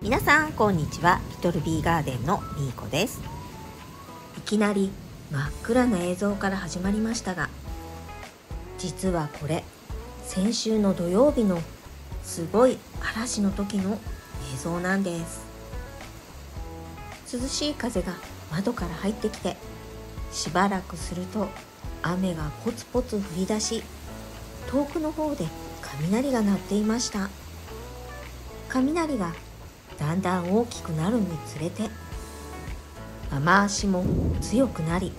皆さんこんにちは。リトルビーガーデンのみーこです。いきなり真っ暗な映像から始まりましたが、実はこれ先週の土曜日のすごい嵐の時の映像なんです。涼しい風が窓から入ってきて、しばらくすると雨がポツポツ降り出し、遠くの方で雷が鳴っていました。雷がだんだん大きくなるにつれて、雨足も強くなり、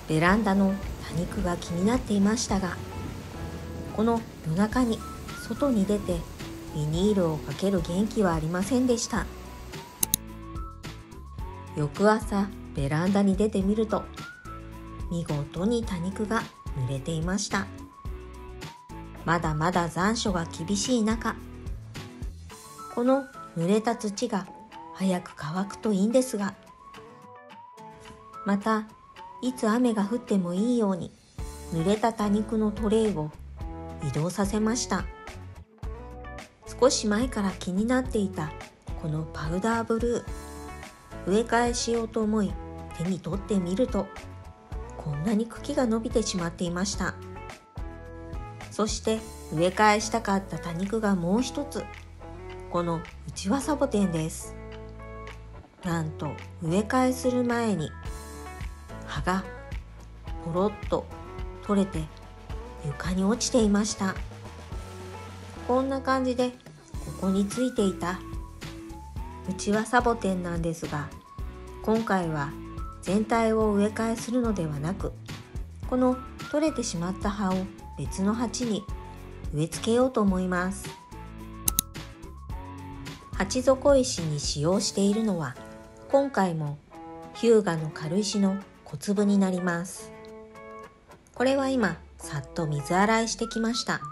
ベランダの多肉が気になっていましたが、この夜中に外に出てビニールをかける元気はありませんでした。翌朝ベランダに出てみると、見事に多肉が濡れていました。まだまだ残暑が厳しい中、この濡れた土が早く乾くといいんですが、またいつ雨が降ってもいいように濡れた多肉のトレイを移動させました。少し前から気になっていたこのパウダーブルー、植え替えしようと思い手に取ってみると、こんなに茎が伸びてしまっていました。そして植え替えしたかった多肉がもう一つ、このウチワサボテンです。なんと植え替えする前に葉がポロッと取れて床に落ちていました。こんな感じでここについていたウチワサボテンなんですが、今回は全体を植え替えするのではなく、この取れてしまった葉を別の鉢に植え付けようと思います。鉢底石に使用しているのは、今回も日向の軽石の小粒になります。これは今さっと水洗いしてきました。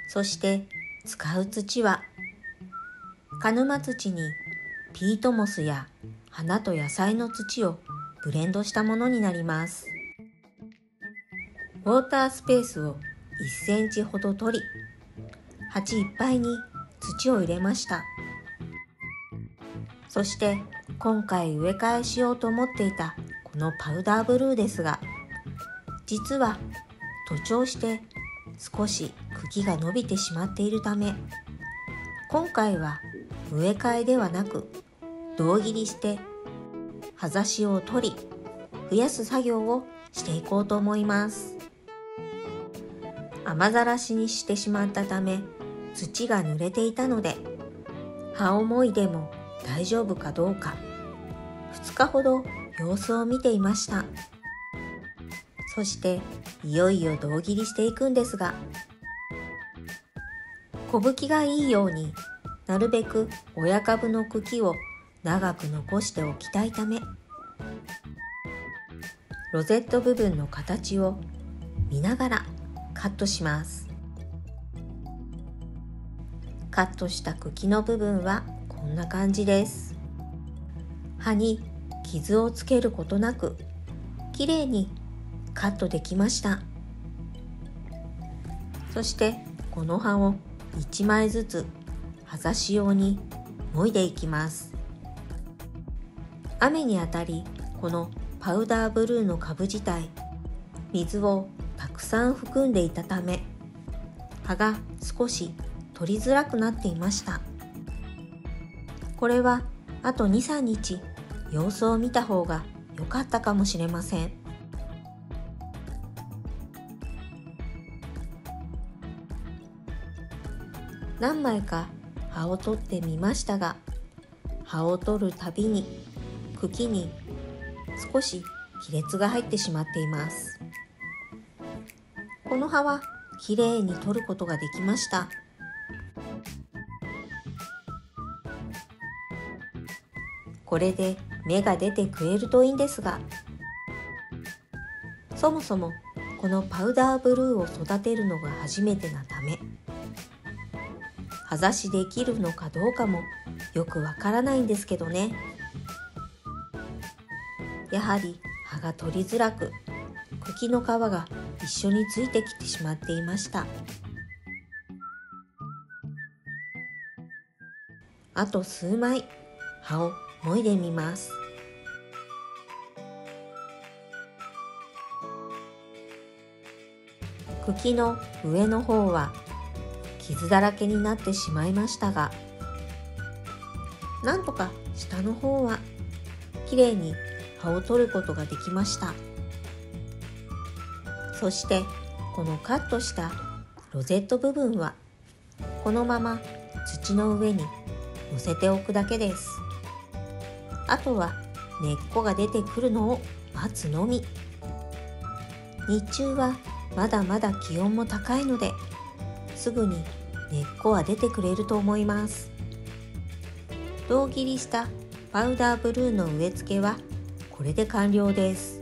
そして使う土は鹿沼土にピートモスや花と野菜の土をブレンドしたものになります。ウォータースペースを1センチほど取り、鉢いっぱいに土を入れました。そして今回植え替えしようと思っていたこのパウダーブルーですが、実は徒長して少し茎が伸びてしまっているため、今回は植え替えではなく胴切りして葉ざしを取り増やす作業をしていこうと思います。雨ざらしにしてしまったため土が濡れていたので、葉をもいでも大丈夫かどうか2日ほど様子を見ていました。そしていよいよ胴切りしていくんですが、小吹きがいいようになるべく親株の茎を長く残しておきたいため、ロゼット部分の形を見ながらカットします。カットした茎の部分はこんな感じです。葉に傷をつけることなくきれいにカットできました。そしてこの葉を1枚ずつ葉ざし用にもいでいきます。雨に当たり、このパウダーブルーの株自体水をたくさん含んでいたため、葉が少し取りづらくなっていました。これはあと 2,3 日様子を見た方が良かったかもしれません。何枚か葉を取ってみましたが、葉を取るたびに茎に少し亀裂が入ってしまっています。この葉はきれいに取ることができました。これで芽が出てくれるといいんですが、そもそもこのパウダーブルーを育てるのが初めてなため、葉ざしできるのかどうかもよくわからないんですけどね。やはり葉が取りづらく、茎の皮が一緒についてきてしまっていました。あと数枚葉をもいでみます。茎の上の方は傷だらけになってしまいましたが、なんとか下の方はきれいに葉を取ることができました。そしてこのカットしたロゼット部分はこのまま土の上に乗せておくだけです。あとは根っこが出てくるのを待つのみ。日中はまだまだ気温も高いので、すぐに根っこは出てくれると思います。胴切りしたパウダーブルーの植え付けはこれで完了です。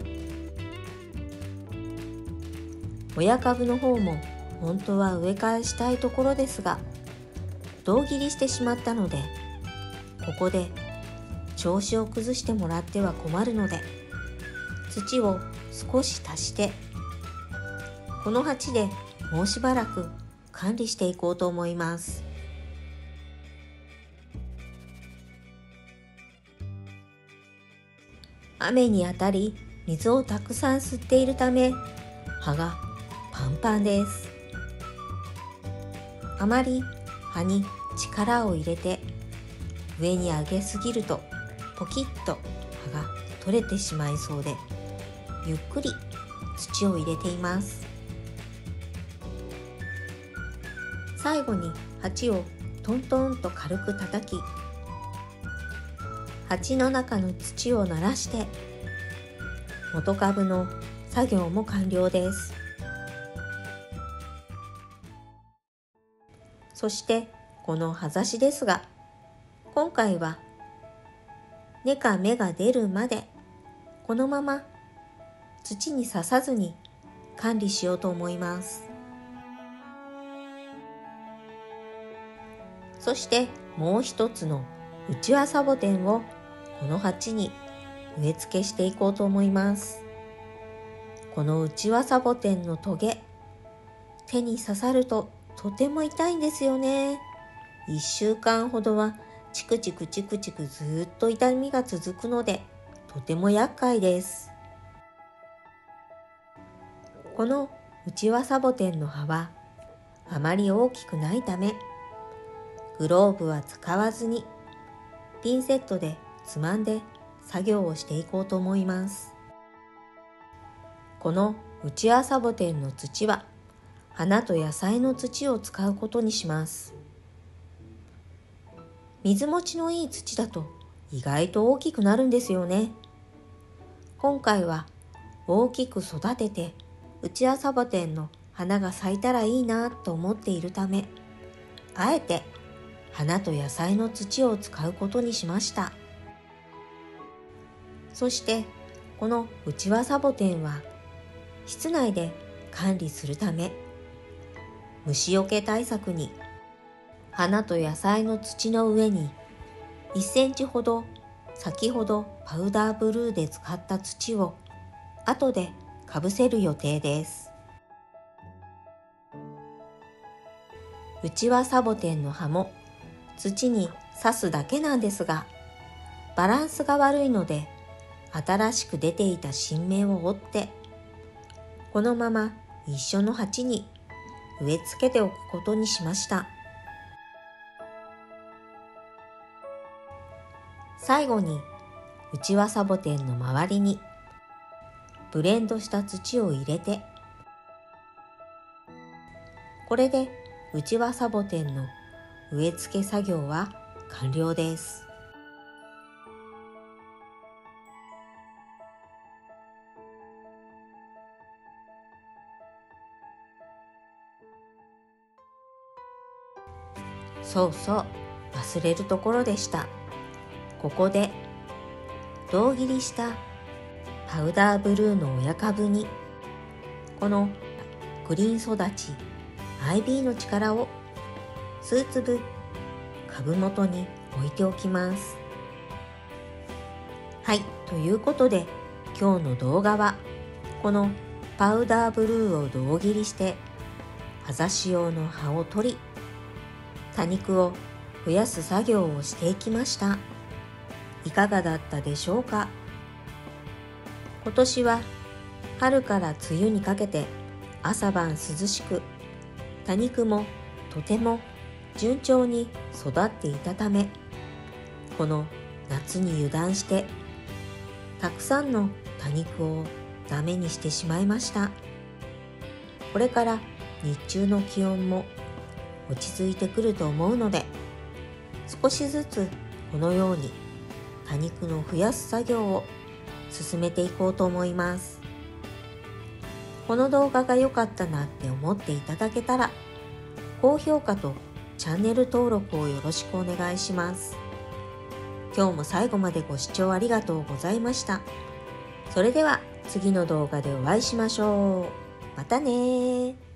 親株の方も本当は植え替えしたいところですが、胴切りしてしまったので、ここで調子を崩してもらっては困るので、土を少し足してこの鉢でもうしばらく管理していこうと思います。雨に当たり水をたくさん吸っているため葉がパンパンです。あまり葉に力を入れて上に上げすぎるとポキッと葉が取れてしまいそうで、ゆっくり土を入れています。最後に鉢をトントンと軽く叩き、鉢の中の土を慣らして元株の作業も完了です。そしてこの葉ざしですが、今回は根か芽が出るまでこのまま土に刺さずに管理しようと思います。そしてもう一つのうちわサボテンをこの鉢に植え付けしていこうと思います。このうちわサボテンのトゲ、手に刺さるととても痛いんですよね。1週間ほどはチクチクチクチクずっと痛みが続くので、とても厄介です。このうちわサボテンの葉はあまり大きくないため、グローブは使わずにピンセットでつまんで作業をしていこうと思います。このうちわサボテンの土は花と野菜の土を使うことにします。水持ちのいい土だと意外と大きくなるんですよね。今回は大きく育ててうちわサボテンの花が咲いたらいいなと思っているため、あえて花と野菜の土を使うことにしました。そしてこのうちわサボテンは室内で管理するため、虫除け対策に花と野菜の土の上に1センチほど先ほどパウダーブルーで使った土を後でかぶせる予定です。うちわサボテンの葉も土に刺すだけなんですが、バランスが悪いので新しく出ていた新芽を折ってこのまま一緒の鉢に植え付けておくことにしました。最後にうちわサボテンの周りにブレンドした土を入れて、これでうちわサボテンの植え付け作業は完了です。そうそう、忘れるところでした。ここで胴切りしたパウダーブルーの親株にこのグリーン育ち IB の力を数粒株元に置いておきます。はい、ということで今日の動画はこのパウダーブルーを胴切りして葉ざし用の葉を取り、多肉を増やす作業をしていきました。いかがだったでしょうか。今年は春から梅雨にかけて朝晩涼しく、多肉もとても順調に育っていたため、この夏に油断してたくさんの多肉をダメにしてしまいました。これから日中の気温も落ち着いてくると思うので、少しずつこのように多肉の増やす作業を進めていこうと思います。この動画が良かったなって思っていただけたら、高評価とチャンネル登録をよろしくお願いします。今日も最後までご視聴ありがとうございました。それでは次の動画でお会いしましょう。またねー。